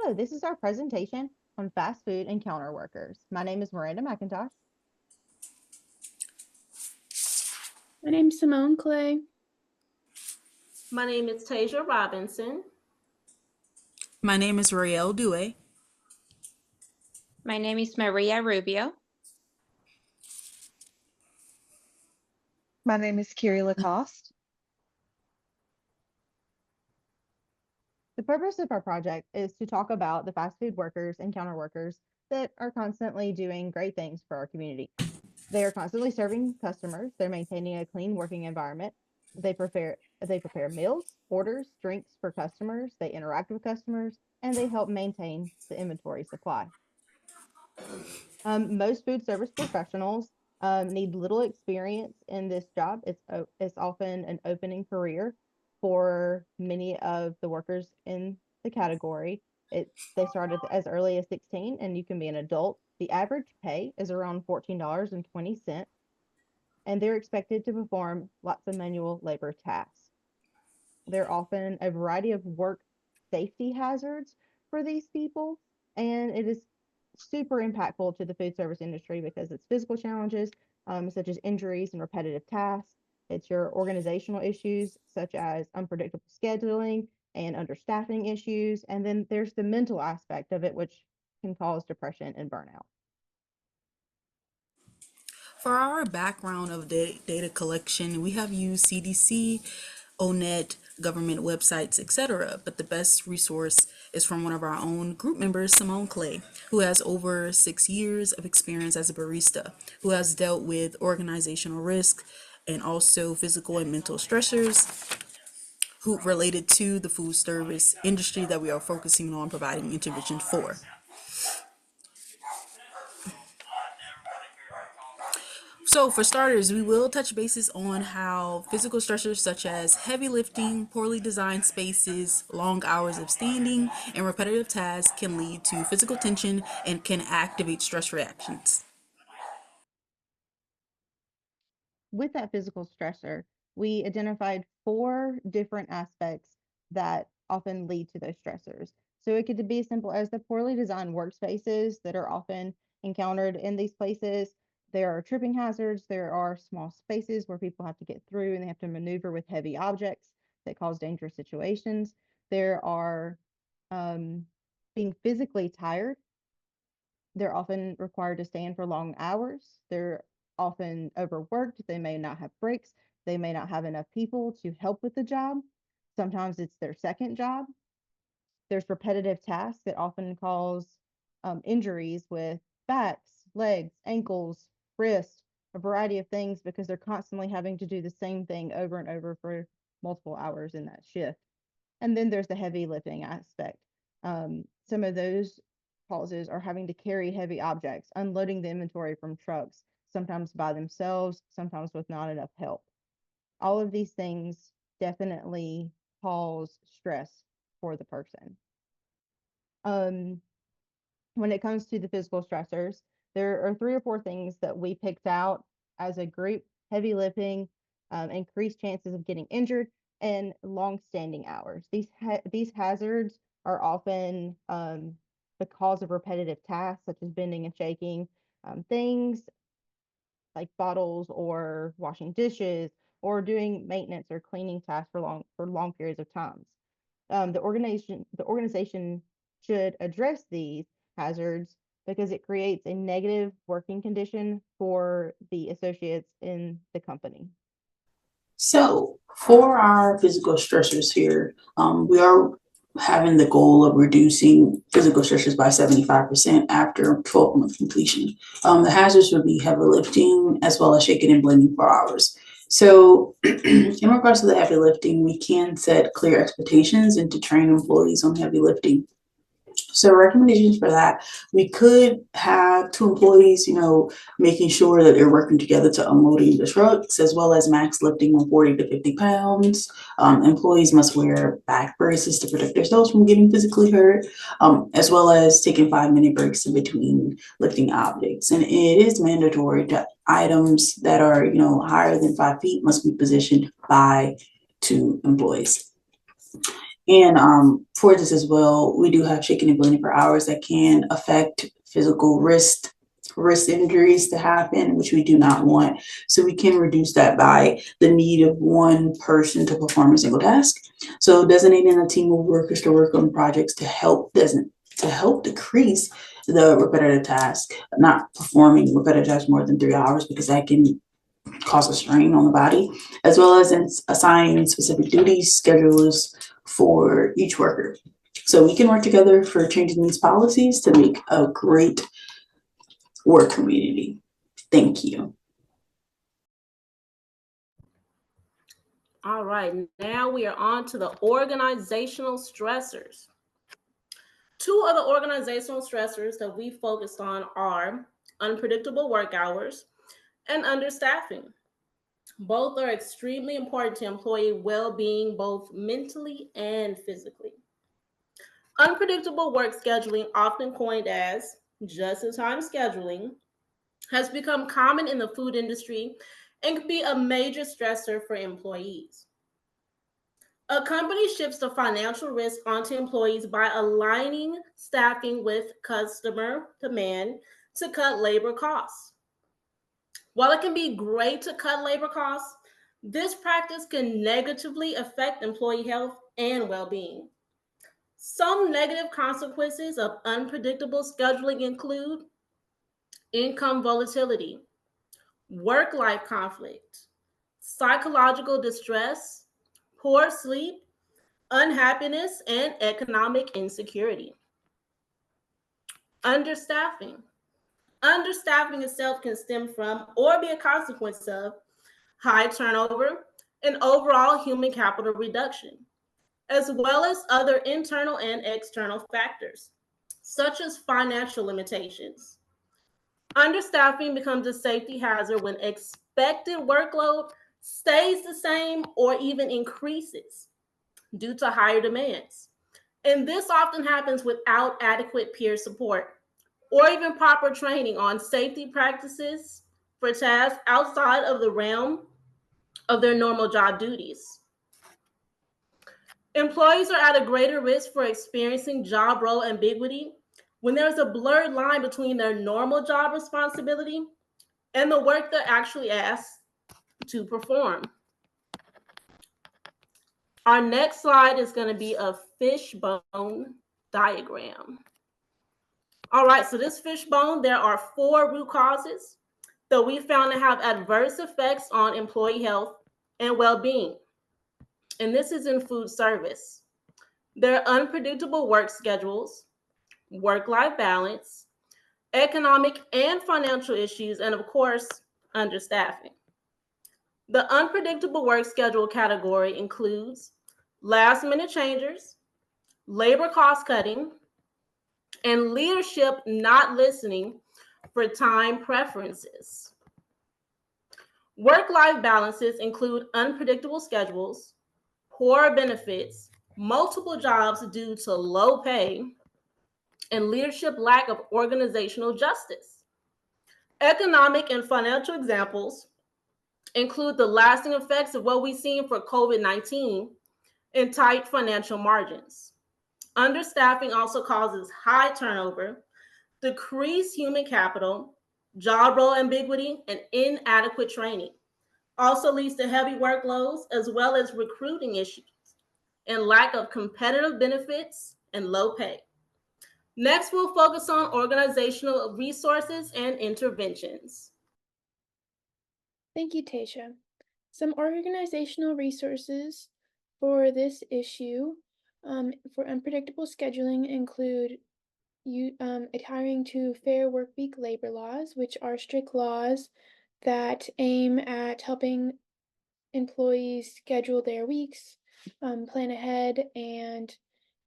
Hello, this is our presentation on fast food and counter workers. My name is Miranda McIntosh. My name's Simone Clay. My name is Tasia Robinson. My name is Royelle Due. My name is Maria Rubio. My name is Kiri Lacoste. The purpose of our project is to talk about the fast food workers and counter workers that are constantly doing great things for our community. They are constantly serving customers. They're maintaining a clean working environment. They prepare meals, orders, drinks for customers. They interact with customers, and they help maintain the inventory supply. Most food service professionals need little experience in this job. It's often an opening career for many of the workers in the category. They start as early as 16, and you can be an adult. The average pay is around $14.20, and they're expected to perform lots of manual labor tasks. There are often a variety of work safety hazards for these people, and it is super impactful to the food service industry because it's physical challenges, such as injuries and repetitive tasks. It's your organizational issues, such as unpredictable scheduling and understaffing issues. And then there's the mental aspect of it, which can cause depression and burnout. For our background of data collection, we have used CDC, ONET, government websites, etc. But the best resource is from one of our own group members, Simone Clay, who has over 6 years of experience as a barista, who has dealt with organizational risk and also physical and mental stressors who related to the food service industry that we are focusing on providing intervention for. So for starters, we will touch bases on how physical stressors such as heavy lifting, poorly designed spaces, long hours of standing, and repetitive tasks can lead to physical tension and can activate stress reactions. With that physical stressor, we identified four different aspects that often lead to those stressors. So it could be as simple as the poorly designed workspaces that are often encountered in these places. There are tripping hazards. There are small spaces where people have to get through and they have to maneuver with heavy objects that cause dangerous situations. There are being physically tired. They're often required to stand for long hours. They're often overworked. They may not have breaks. They may not have enough people to help with the job. Sometimes it's their second job. There's repetitive tasks that often cause injuries with backs, legs, ankles, wrists, a variety of things because they're constantly having to do the same thing over and over for multiple hours in that shift. And then there's the heavy lifting aspect. Some of those causes are having to carry heavy objects, unloading the inventory from trucks, sometimes by themselves, sometimes with not enough help. All of these things definitely cause stress for the person. When it comes to the physical stressors, there are three or four things that we picked out as a group: heavy lifting, increased chances of getting injured, and long standing hours. These hazards are often the cause of repetitive tasks such as bending and shaking, things like bottles or washing dishes or doing maintenance or cleaning tasks for long periods of times. The organization should address these hazards because it creates a negative working condition for the associates in the company. So for our physical stressors here, we are having the goal of reducing physical stressors by 75% after 12-month completion. The hazards would be heavy lifting as well as shaking and blending for hours. So in regards to the heavy lifting, we can set clear expectations and to train employees on heavy lifting. So recommendations for that, we could have two employees, making sure that they're working together to unloading the trucks, as well as max lifting on 40 to 50 pounds. Employees must wear back braces to protect themselves from getting physically hurt, as well as taking 5-minute breaks in between lifting objects. And it is mandatory that items that are, higher than 5 feet must be positioned by two employees. And for this as well, we do have shaking and bleeding for hours that can affect physical wrist injuries to happen, which we do not want. So we can reduce that by the need of one person to perform a single task. So designating a team of workers to work on projects to help decrease the repetitive task, not performing repetitive tasks more than 3 hours, because that can cause a strain on the body, as well as in assigning specific duties, schedules for each worker. So we can work together for changing these policies to make a great work community. Thank you. All right, now we are on to the organizational stressors. Two of the organizational stressors that we focused on are unpredictable work hours and understaffing. Both are extremely important to employee well-being, both mentally and physically. Unpredictable work scheduling, often coined as just-in-time scheduling, has become common in the food industry and can be a major stressor for employees. A company shifts the financial risk onto employees by aligning staffing with customer demand to cut labor costs. While it can be great to cut labor costs, this practice can negatively affect employee health and well-being. Some negative consequences of unpredictable scheduling include income volatility, work-life conflict, psychological distress, poor sleep, unhappiness, and economic insecurity. Understaffing. Understaffing itself can stem from or be a consequence of high turnover and overall human capital reduction, as well as other internal and external factors, such as financial limitations. Understaffing becomes a safety hazard when expected workload stays the same or even increases due to higher demands. And this often happens without adequate peer support or even proper training on safety practices for tasks outside of the realm of their normal job duties. Employees are at a greater risk for experiencing job role ambiguity when there's a blurred line between their normal job responsibility and the work they're actually asked to perform. Our next slide is going to be a fishbone diagram. All right, so this fishbone, there are 4 root causes that we found to have adverse effects on employee health and well-being. And this is in food service. There are unpredictable work schedules, work-life balance, economic and financial issues, and of course, understaffing. The unpredictable work schedule category includes last-minute changes, labor cost cutting, and leadership not listening for time preferences. Work-life balances include unpredictable schedules, poor benefits, multiple jobs due to low pay, and leadership lack of organizational justice. Economic and financial examples include the lasting effects of what we've seen for COVID-19 and tight financial margins. Understaffing also causes high turnover, decreased human capital, job role ambiguity, and inadequate training. Also leads to heavy workloads as well as recruiting issues and lack of competitive benefits and low pay. Next, we'll focus on organizational resources and interventions. Thank you, Tasha. Some organizational resources for this issue for unpredictable scheduling include adhering to Fair Workweek labor laws, which are strict laws that aim at helping employees schedule their weeks, plan ahead, and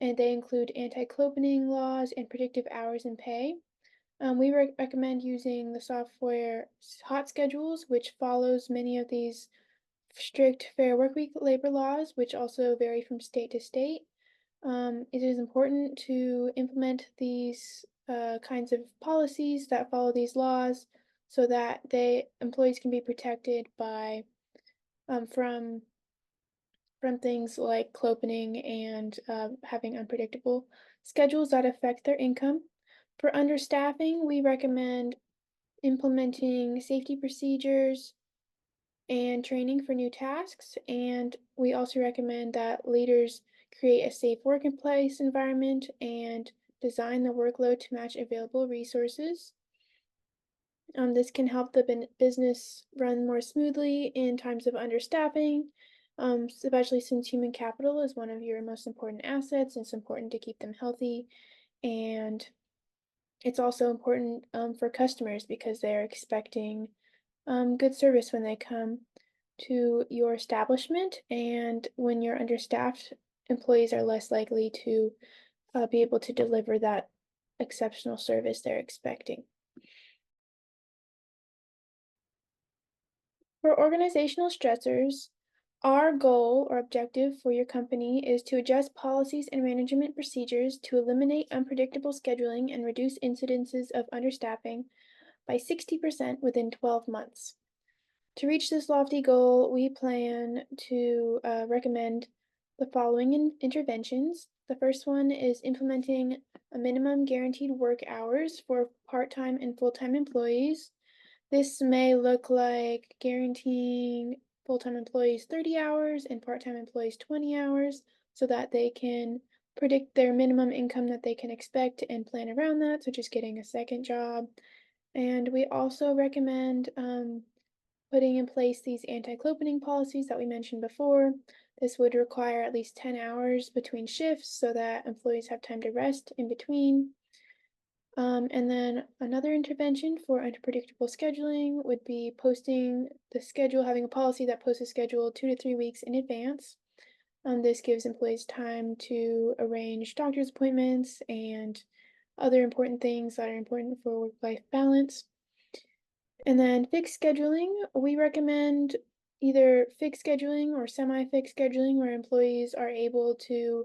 they include anti-clopening laws and predictive hours and pay. We recommend using the software Hot Schedules, which follows many of these strict Fair Workweek labor laws, which also vary from state to state. It is important to implement these kinds of policies that follow these laws so that employees can be protected by from from things like clopening and having unpredictable schedules that affect their income. For understaffing, we recommend implementing safety procedures and training for new tasks. And we also recommend that leaders create a safe workplace environment and design the workload to match available resources. This can help the business run more smoothly in times of understaffing, especially since human capital is one of your most important assets. It's important to keep them healthy. And it's also important for customers because they're expecting good service when they come to your establishment. And when you're understaffed, employees are less likely to be able to deliver that exceptional service they're expecting. For organizational stressors, our goal or objective for your company is to adjust policies and management procedures to eliminate unpredictable scheduling and reduce incidences of understaffing by 60% within 12 months. To reach this lofty goal, we plan to recommend the following interventions. The first one is implementing a minimum guaranteed work hours for part-time and full-time employees. This may look like guaranteeing full-time employees 30 hours and part-time employees 20 hours so that they can predict their minimum income that they can expect and plan around that, such as getting a second job. And we also recommend putting in place these anti-clopening policies that we mentioned before. This would require at least 10 hours between shifts so that employees have time to rest in between. And then another intervention for unpredictable scheduling would be posting the schedule, having a policy that posts a schedule 2 to 3 weeks in advance. This gives employees time to arrange doctor's appointments and other important things that are important for work-life balance. And then fixed scheduling, we recommend either fixed scheduling or semi-fixed scheduling where employees are able to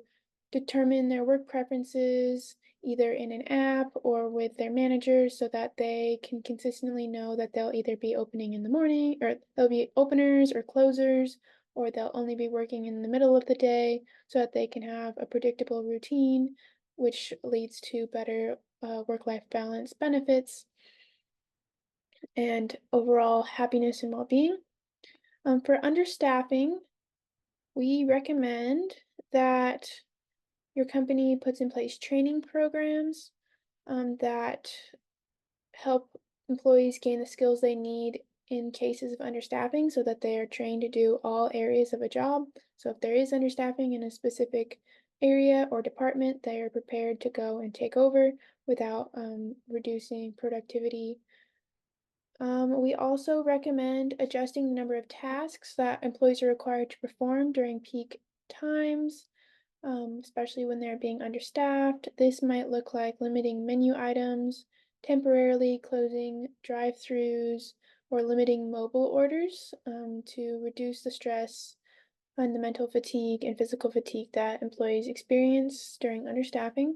determine their work preferences either in an app or with their managers so that they can consistently know that they'll either be opening in the morning or they'll be openers or closers, or they'll only be working in the middle of the day so that they can have a predictable routine, which leads to better work-life balance benefits and overall happiness and well-being. For understaffing, we recommend that your company puts in place training programs that help employees gain the skills they need in cases of understaffing so that they are trained to do all areas of a job. So if there is understaffing in a specific area or department, they are prepared to go and take over without reducing productivity. We also recommend adjusting the number of tasks that employees are required to perform during peak times, especially when they're being understaffed. This might look like limiting menu items, temporarily closing drive-throughs, or limiting mobile orders to reduce the stress and the mental fatigue and physical fatigue that employees experience during understaffing.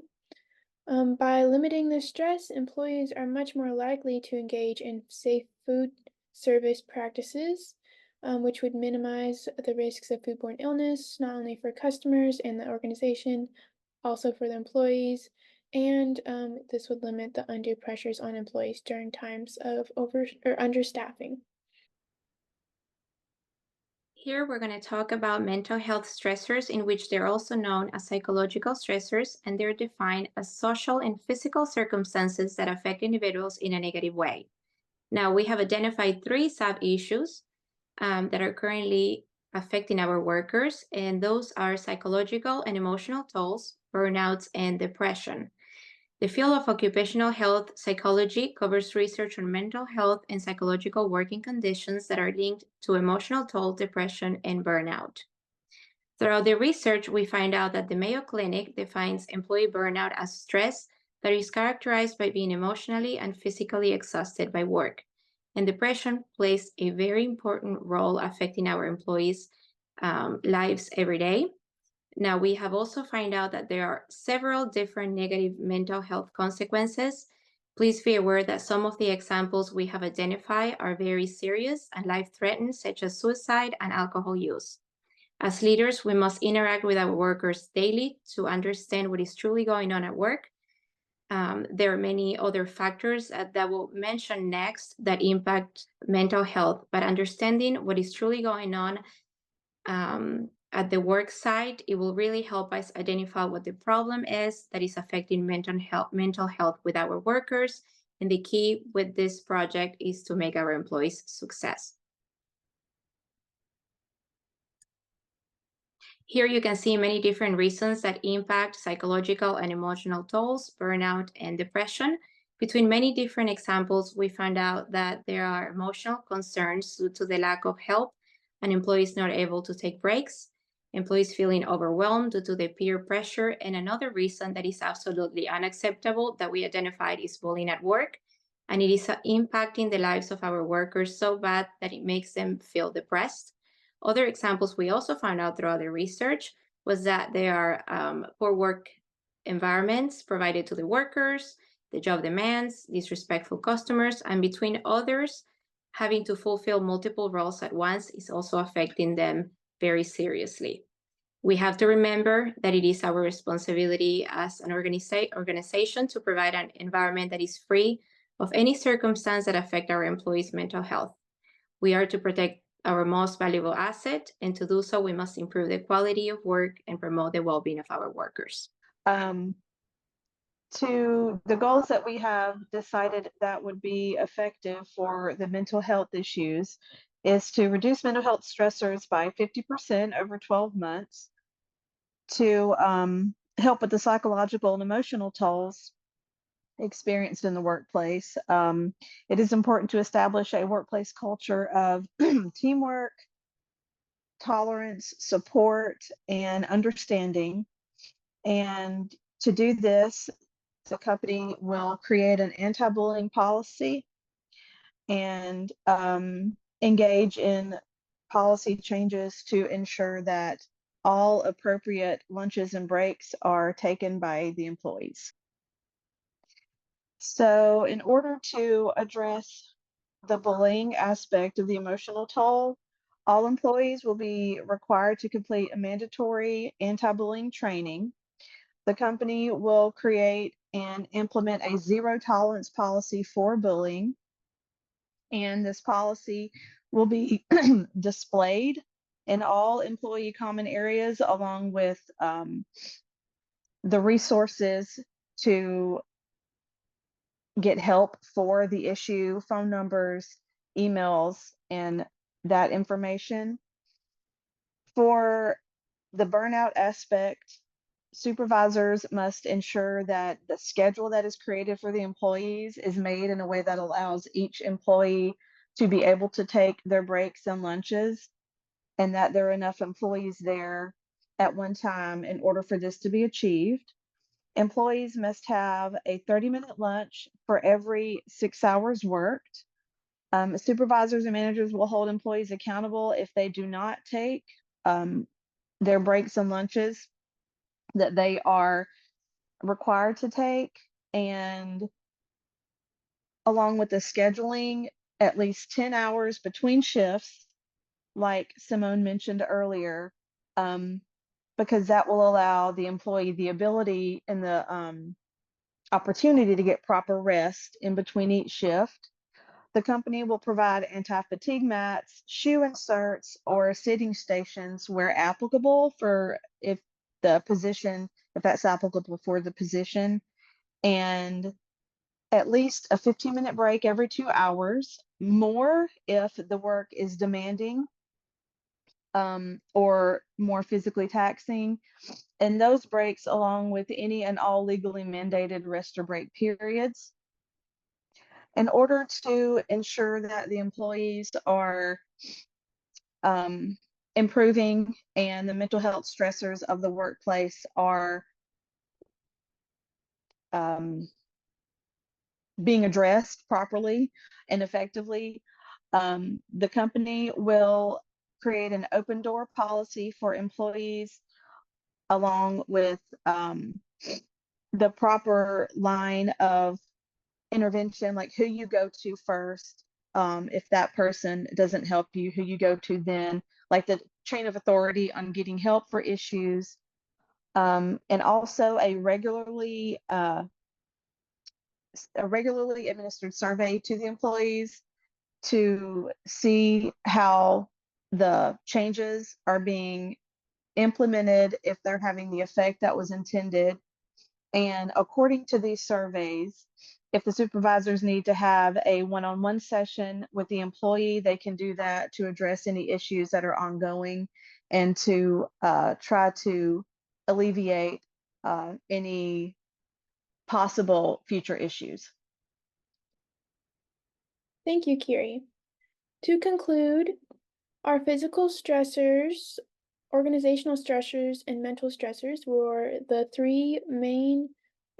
By limiting the stress, employees are much more likely to engage in safe food service practices, which would minimize the risks of foodborne illness, not only for customers and the organization, also for the employees. And this would limit the undue pressures on employees during times of understaffing. Here we're going to talk about mental health stressors, in which they're also known as psychological stressors, and they're defined as social and physical circumstances that affect individuals in a negative way. Now, we have identified 3 sub-issues that are currently affecting our workers, and those are psychological and emotional tolls, burnouts, and depression. The field of occupational health psychology covers research on mental health and psychological working conditions that are linked to emotional toll, depression, and burnout. Throughout the research, we find out that the Mayo Clinic defines employee burnout as stress that is characterized by being emotionally and physically exhausted by work. And depression plays a very important role affecting our employees' lives every day. Now, we have also found out that there are several different negative mental health consequences. Please be aware that some of the examples we have identified are very serious and life-threatening, such as suicide and alcohol use. As leaders, we must interact with our workers daily to understand what is truly going on at work. There are many other factors that we'll mention next that impact mental health, but understanding what is truly going on at the work site, it will really help us identify what the problem is that is affecting mental health with our workers. And the key with this project is to make our employees success. Here you can see many different reasons that impact psychological and emotional tolls, burnout, and depression. Between many different examples, we found out that there are emotional concerns due to the lack of help and employees not able to take breaks, employees feeling overwhelmed due to the peer pressure, and another reason that is absolutely unacceptable that we identified is bullying at work, and it is impacting the lives of our workers so bad that it makes them feel depressed. Other examples we also found out throughout the research was that there are poor work environments provided to the workers, the job demands, disrespectful customers, and between others, having to fulfill multiple roles at once is also affecting them very seriously. We have to remember that it is our responsibility as an organization to provide an environment that is free of any circumstance that affect our employees' mental health. We are to protect our most valuable asset, and to do so, we must improve the quality of work and promote the well-being of our workers. To the goals that we have decided that would be effective for the mental health issues is to reduce mental health stressors by 50% over 12 months, to help with the psychological and emotional tolls experienced in the workplace. It is important to establish a workplace culture of teamwork, tolerance, support, and understanding. And to do this, the company will create an anti-bullying policy and engage in policy changes to ensure that all appropriate lunches and breaks are taken by the employees. So in order to address the bullying aspect of the emotional toll, all employees will be required to complete a mandatory anti-bullying training. The company will create and implement a zero tolerance policy for bullying. And this policy will be displayed in all employee common areas, along with the resources to get help for the issue, phone numbers, emails, and that information. For the burnout aspect, supervisors must ensure that the schedule that is created for the employees is made in a way that allows each employee to be able to take their breaks and lunches, and that there are enough employees there at one time in order for this to be achieved. Employees must have a 30-minute lunch for every 6 hours worked. Supervisors and managers will hold employees accountable if they do not take their breaks and lunches that they are required to take. And along with the scheduling, at least 10 hours between shifts, like Simone mentioned earlier, because that will allow the employee the ability and the opportunity to get proper rest in between each shift. The company will provide anti-fatigue mats, shoe inserts, or sitting stations where applicable if that's applicable for the position, and at least a 15-minute break every 2 hours, more if the work is demanding or more physically taxing. And those breaks, along with any and all legally mandated rest or break periods. In order to ensure that the employees are improving and the mental health stressors of the workplace are being addressed properly and effectively, the company will create an open door policy for employees, along with the proper line of intervention, like who you go to first, if that person doesn't help you, who you go to then, like the chain of authority on getting help for issues, and also a regularly administered survey to the employees to see how the changes are being implemented, if they're having the effect that was intended. And according to these surveys, if the supervisors need to have a one-on-one session with the employee, they can do that to address any issues that are ongoing and to try to alleviate any possible future issues. Thank you, Kiri. To conclude, our physical stressors, organizational stressors, and mental stressors were the three main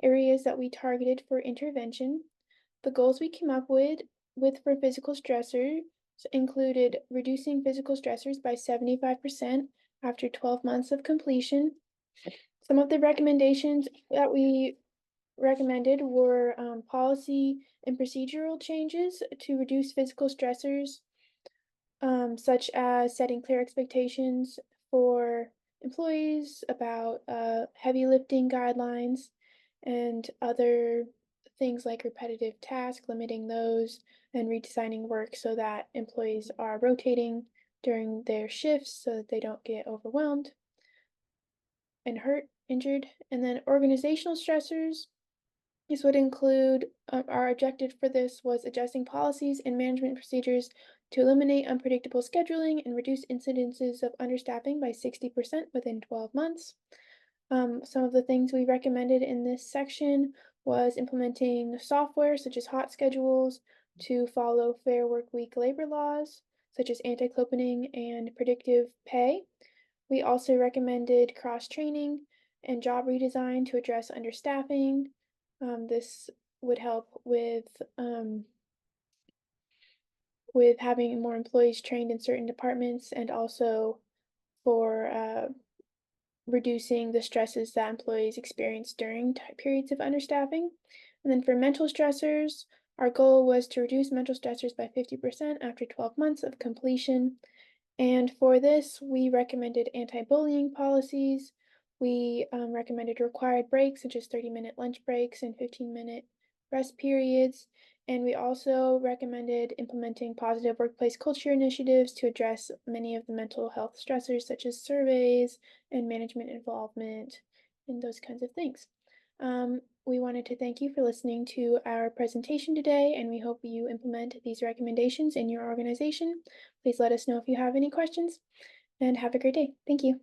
areas that we targeted for intervention. The goals we came up with for physical stressors included reducing physical stressors by 75% after 12 months of completion. Some of the recommendations that we recommended were policy and procedural changes to reduce physical stressors, such as setting clear expectations for employees about heavy lifting guidelines and other things like repetitive tasks, limiting those, and redesigning work so that employees are rotating during their shifts so that they don't get overwhelmed and injured. And then organizational stressors. This would include, our objective for this was adjusting policies and management procedures to eliminate unpredictable scheduling and reduce incidences of understaffing by 60% within 12 months. Some of the things we recommended in this section was implementing software such as hot schedules to follow fair work week labor laws, such as anti-clopening and predictive pay. We also recommended cross-training and job redesign to address understaffing. This would help with having more employees trained in certain departments, and also for reducing the stresses that employees experience during periods of understaffing. And then for mental stressors, our goal was to reduce mental stressors by 50% after 12 months of completion. And for this, we recommended anti-bullying policies. We recommended required breaks, such as 30-minute lunch breaks and 15-minute rest periods. And we also recommended implementing positive workplace culture initiatives to address many of the mental health stressors, such as surveys and management involvement and those kinds of things. We wanted to thank you for listening to our presentation today, and we hope you implement these recommendations in your organization. Please let us know if you have any questions, and have a great day. Thank you.